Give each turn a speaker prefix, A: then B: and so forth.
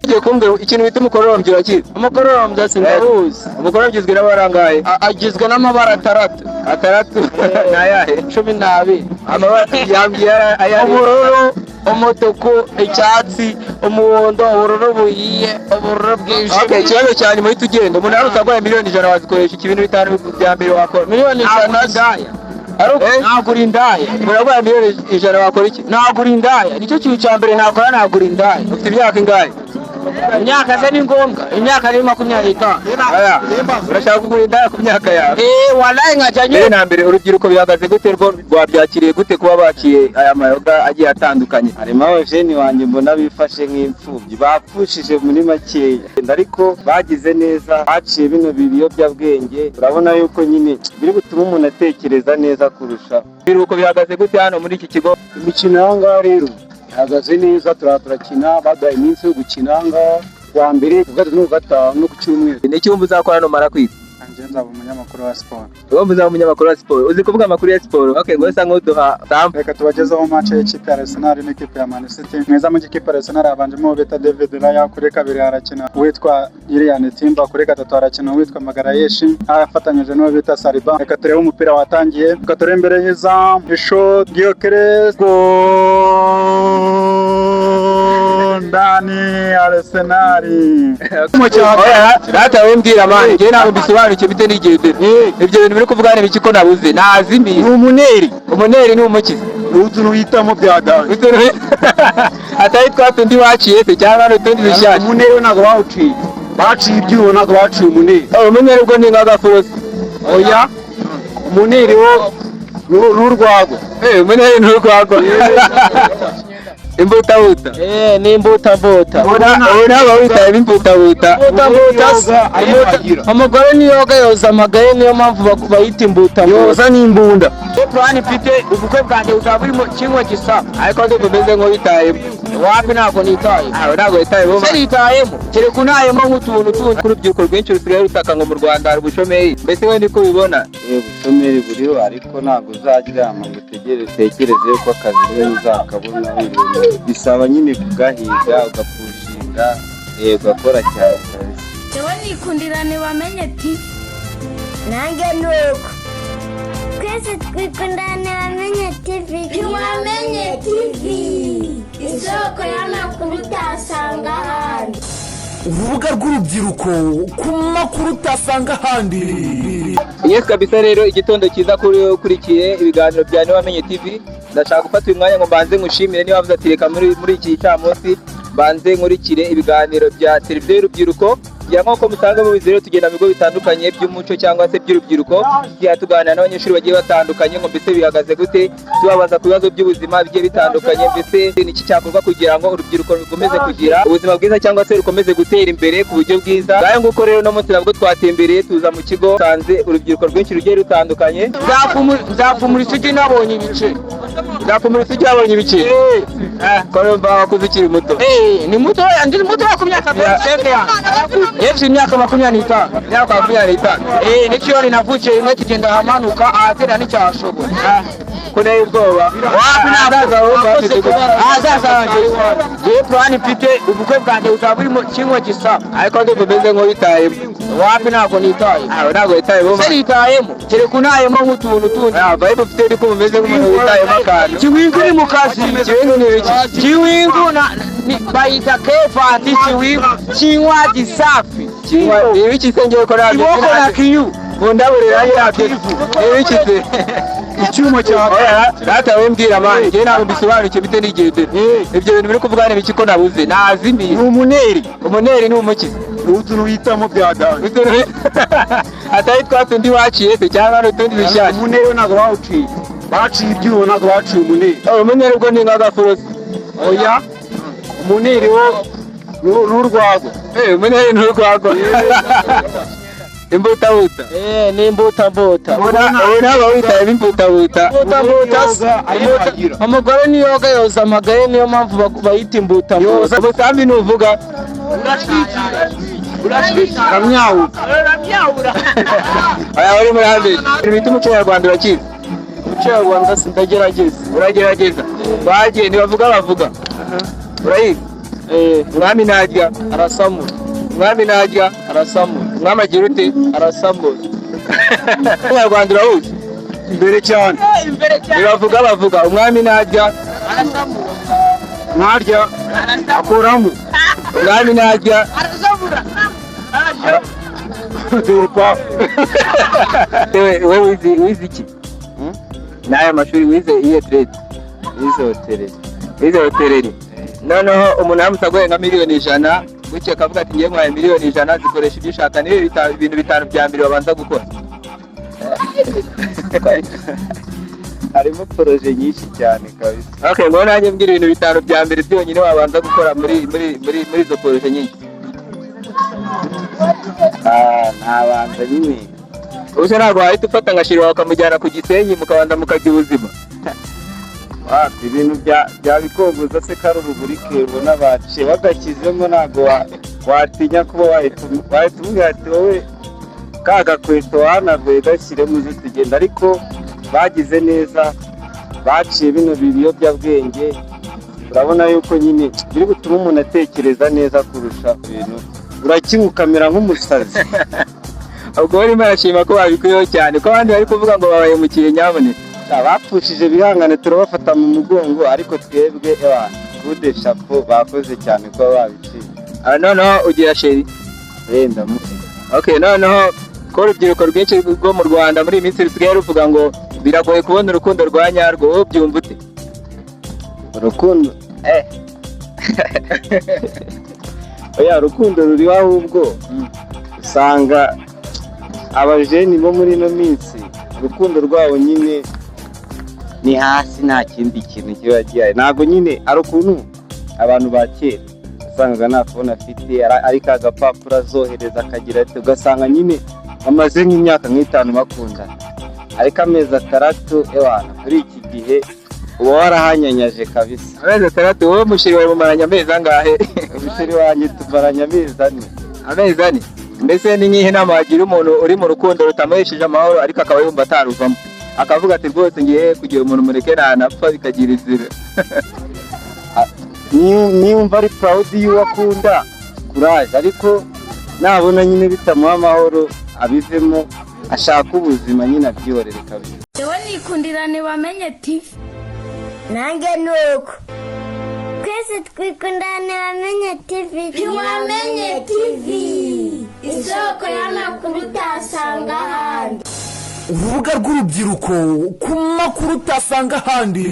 A: Ugiye kumbwira ikintu bita umukororombya urakizi?
B: Umukororombya sindahuzi.
A: Umukororombya ugizwe n'amabara angahe?
B: Agizwe n'amabara atandatu.
A: Ni ayahe?
B: 12.
A: Amabara yambye aya
B: ubururu, umutuku, icyatsi, umuhondo, ubururu buhiye, ubururu bwijimye.
A: Okay, ikibazo cyane muri tugenda. Umuntu ari utagwaye miliyoni 100 wazikoresha ibintu bitanu bya mbere wakora.
B: Miliyoni 100. Nagura indaya.
A: Uragwaye miliyoni 100 wakora iki?
B: Nagura indaya. Nicyo kintu cya mbere nakora, nagura indaya.
A: Ufite imyaka ingahe?
B: Imyaka se ni ngombwa. Imyaka ni 25.
A: Aya. Urashaka kugura indaya ku myaka yawe?
B: Wallahi nkajanye.
A: Na mbere urubyiruko bihagaze gute rwabyakiriye gute kuba bakiye aya mayoga agiye atandukanye?
C: Harimo abajeni wanjye mbona bifashe nk'imfubyi bapfushije muri makeya, ariko bagize neza, baciye bino biyobyabwenge. Urabona yuko nyine biri gutuma umuntu atekereza neza kurusha.
A: Urubyiruko bihagaze gute hano muri iki kigo?
C: Imikino y'ahangaha rero ihagaze neza, turakina, badaye iminsi yo gukina ahangaha kuwa mbere, ku gatatu no ku gatanu no ku cyumweru.
A: Ni iki wumva uzakora hano mara kwiga?
C: Nzaba umunyamakuru wa siporo.
A: Wumva uzaba umunyamakuru wa siporo? Uzi kuvuga amakuru ya siporo? Okay, ngo sanga uduha sample.
C: Reka tubagezeho match y'ikipe ya Arsenal n'ikipe ya Man City. Mweza mu kipe ya Arsenal abanjemo beta David Raya, kuri kabiri harakina uwitwa Ilian Timba, kuri gatatu harakina uwitwa Magarayeshi, afatanyije n'uwo bita Saliba. Reka turebe umupira watangiye, reka turebe imbere y'izam, ishot Gyökeres, ndani Arsenal.
A: Data wembwira manje, ngiye ntabwo bisobanukiye bite nigeze. Ibyo bintu biri kuvugana biki ko nabuze. Nazimiye. Umuneri ni umukizi.
C: Utuntu hitamo byadawe.
A: Atari twatundi waciye se cyangwa n'utundi bishyashya.
C: Umuneri ntabwo bawuciye. Baciye ibyuho ntabwo baciye umuneri.
A: Umuneri ubwo ni nk'agafurosi.
C: Oya. Umuneri wo n'urwagwa.
A: Umuneri n'urwagwa. Imbutabuta.
B: Ni imbutabuta.
A: Ubona bawita imbutabuta.
B: Umugore ni yoga yoza amagaye, niyo mpamvu bayita imbutabuta.
A: Yoza ni imbunda.
B: Plan mfite ubukwe bwanjye buzaba burimo kimwe gisa.
A: Ariko ndo bimeze nko bitayemo.
B: Wapi ntabwo nitaye.
A: Ntabwo bitayemo.
B: Se nitayemo. Kereka unayemo nk'utuntu tundi.
A: Urubyiruko rwinshi rusigaye rutaka ngo mu Rwanda hari ubushomeri. Mbese we niko ubibona?
C: Ubushomeri buriho, ariko ntabwo uzaryama ngo utekereze ko akazi rero uzakabona. Bisaba nyine kugahiga, ugapushinga, ugakora cyane.
D: Yewe nikundirane bamenye TV. Nange nuko. Twese twikundane bamenye TV. Wamenye TV. Isoko y'amakuru utasanga ahandi.
E: Urubuga rw'urubyiruko ku makuru utasanga ahandi.
A: Yes kabisa, rero igitondo cyiza kuri ukurikiye ibiganiro bya Niwamenye TV. Ndashaka gufata uyu mwanya ngo mbanze ngushimire niba wavuze ati reka muri iki cyamunsi banze nkurikire ibiganiro bya televiziyo y'urubyiruko. Ya nk'uko musanga mu bizero tugenda mu bigo bitandukanye by'umuco cyangwa se by'urubyiruko, tugiye tuganira n'abanyeshuri bagiye batandukanye ngo mbese bihagaze gute, tubabaza ku bibazo by'ubuzima bigiye bitandukanye, mbese niki cyakorwa kugira ngo urubyiruko rukomeze kugira ubuzima bwiza cyangwa se rukomeze gutera imbere ku buryo bwiza. Ngaho nguko rero no munsi nabwo twatembereye tuza mu kigo, sanze urubyiruko rwinshi rugiye rutandukanye.
B: Nzapfumura isugi nabonye ibice.
A: Nzapfumura isugi nabonye ibice. Koromba wakuze ukiri muto.
B: Ni muto, ndi muto ku myaka 27 yanjye. Yesu imyaka 25.
A: Imyaka 25.
B: Nikiyo ninavukiye imwe kigenda hamanuka ahatera n'icyashobo.
A: Kune ubwoba.
B: Wapi nazaza wanjye. Ye plan mfite ubukwe bwanjye buzaba burimo kimwe gisa.
A: Ariko ndo bimeze nko bitayemo.
B: Wapi ntabwo nitaye.
A: Ntabwo bitayemo.
B: Se nitayemo. Kereka unayemo nk'utuntu tundi.
A: Vibe ufite ariko bimeze nk'umuntu witayemo akantu.
B: Kiwingu ni mukazi.
A: Kiwingu ni iki?
B: Kiwingu ni baita kefa ati kiwingu. Kinywaji safi.
A: Ibiki sengeye ko nabyo.
B: Iboko na kiyu.
A: Bundaburira yabyo. Ibiki se?
C: Icyuma cyawe.
A: Data wembwira manje, ngiye ntabwo bisobanukiye bite nigeze. Ibyo bintu biri kuvugana biki ko nabuze. Nazimiye. Umuneri ni umukizi.
C: Utuntu hitamo byadawe.
A: Atari twatundi waciye se cyangwa n'utundi bishyashya.
C: Umuneri ntabwo bawuciye. Baciye ibyuho ntabwo baciye umuneri.
A: Umuneri ubwo ni nk'agafurosi.
C: Oya. Umuneri wo n'urwagwa.
A: Umuneri n'urwagwa. Imbutabuta.
B: Ni imbutabuta.
A: Ubona bawita imbutabuta.
B: Umugore ni yoga yoza amagaye, niyo mpamvu bayita imbutabuta.
A: Ubusambi nuvuga.
B: Ramyaura.
A: Aya uri muri hambere. Ibintu mu Kinyarwanda urakizi?
B: Mu Kinyarwanda sindagerageza.
A: Uragerageza. Bagiye ntibavuga. Urayizi? umwami najya arasamura, umwami najya arasamura, umwami agira ute arasamura. Abanyarwanda urahuze
C: imbere cyane
A: bavuga umwami najya
B: arasamura,
C: ntarya akuramo
A: umwami najya
B: arasamura,
A: we wize iki n'aya mashuri wize iye trade wize hoteleri noneho umunani utagoye nka miliyoni 100 gutyo akavuga ati ngiye nkwaye miliyoni 100 zikoresha ibyo ushaka nibi ibintu bitanu bya mbere babanza gukora.
C: harimo poroje nyinshi cyane kabisa.
A: Okay, ngo nanjye mbwira ibintu bitanu bya mbere byonyine wabanza gukora muri izo poroje nyinshi.
C: Ntabanza nyine
A: Ubuze ntabwo wahita ufata nka Shiri wakamujyana ku Gisenyi mukabanza mukajya ubuzima.
C: Ibintu bya bikomboza se kari uruburike ubona baciye bagashyizemo ntabwo watinya kuba wahita umubwira ati wowe ka gakweto wahanaguye gashyiremo uze tugenda, ariko bagize neza baciye bino biyobyabwenge. Urabona yuko nyine biri gutuma umuntu atekereza neza kurusha ibintu, urakinywa ukamera nk'umusazi.
A: Ubwo barimo barashima ko babikuyeho cyane ko abandi bari kuvuga ngo babahemukiye nyaboneka.
C: Abapfushije bihangane turabafata mu mugongo, ariko twebwe kude chapeau bakoze cyane ko babiciye.
A: Noneho ugira Sheri
C: ndamufite.
A: Okay, noneho ko urubyiruko rwinshi rwo mu Rwanda muri iyi minsi rusigaye ruvuga ngo biragoye kubona urukundo rwa nyarwo, wowe byumva ute?
C: Urukundo oya, urukundo ruriho ahubwo usanga abajeni bo muri ino minsi urukundo rwabo nyine ni hasi, nta kindi kintu kiba gihari. Ntabwo nyine ari ukuntu abantu ba kera usangaga nta fone afite, ari ka gapapuro azohereza akagira ati, ugasanga nyine bamaze nk'imyaka nk'itanu bakundana, ariko amezi 6 muri iki gihe uba warahanyanyaje kabisa.
A: Amezi 6? Wowe mushiri wawe mumaranye amezi angahe?
C: Umushiri wanjye tumaranye amezi 4.
A: Amezi 4? Mbese ni nk'ihe nama wagira umuntu uri mu rukundo rutamuhesheje amahoro ariko akaba yumva ataruvamo, akavuga ati rwose ngiye kugira umuntu mureke nanapfa bikagira izira?
C: Niyumva ari proud y'uwo akunda kuraje, ariko nabona nyine bitamuha amahoro abivemo, ashaka ubuzima nyine abyihorere kabisa.
D: Jewe nikundira Ntiwamenye TV, nanjye nuko twese twikundira Ntiwamenye TV. Ntiwamenye TV, isoko y'amakuru utasanga ahandi.
E: Urubuga rw'urubyiruko ku makuru utasanga ahandi.